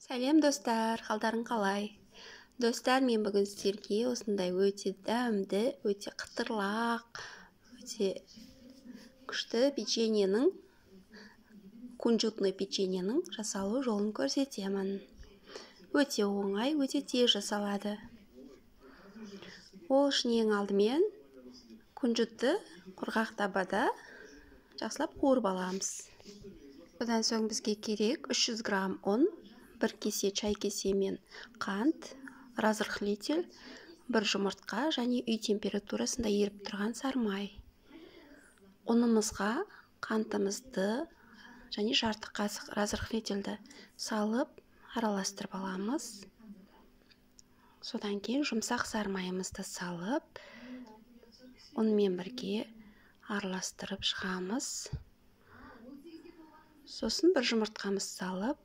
Сәлем достар, қалдарың қалай? Достар, мен бүгін сіздерге осындай өте дәмді, өте қытырлақ, өте күшті печеньенің, кунжутный печеньенің жасалу жолын көрсетемін. Өте оңай, өте тез жасалады. Ол үшін ең алдымен кунжутты құрғақ табада жақсылап қуырып аламыз. Одан соң бізге керек 300 грамм ұн, 1 кесе чай кесемен қант, разрыхлитель, 1 жұмыртқа және үй температурасында еріп тұрған сармай. Ұнымызға қантымызды және жарты қасық разрыхлительді салып араластырып аламыз. Содан кейін жұмсақ сармайымызды салып, онымен бірге араластырып шығамыз. Сосын 1 жұмыртқамыз салып,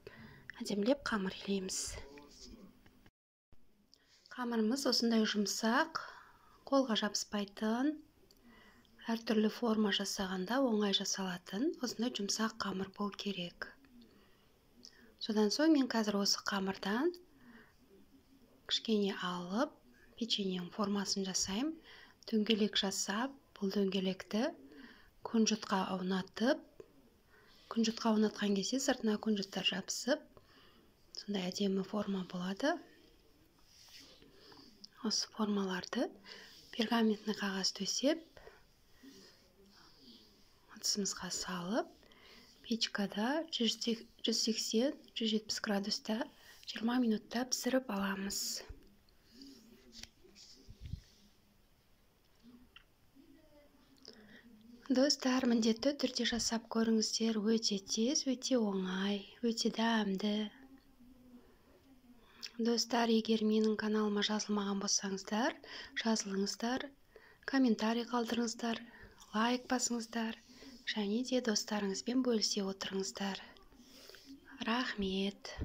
әдемілеп қамыр илейміз. Қамырымыз осындай жұмсақ, қолға жабыспайтын, әртүрлі форма жасағанда оңай жасалатын, осындай жұмсақ қамыр болу керек. Содан соң мен қазір осы қамырдан кішкене алып, печеньенің формасын жасаймын. Дөңгелек жасап, бұл дөңгелекті кунжутқа аунатып, күнжутқа аунатқан кезде сыртына күнжуттар жабысып, сондай әдемі форма болады. Осы формаларды пергаментный қағаз төсеп, ыдысымызға салып, печкада 180-170 градуста 20 минутта пісіріп аламыз. Достар, міндетті түрде жасап көріңіздер, өте тез, өте оңай, өте дәмді. Достар, егер менің каналыма жазылмаған болсаңыздар, жазылыңыздар, комментарий қалдырыңыздар, лайк басыңыздар, және де достарыңызбен бөлісе отырыңыздар. Рахмет.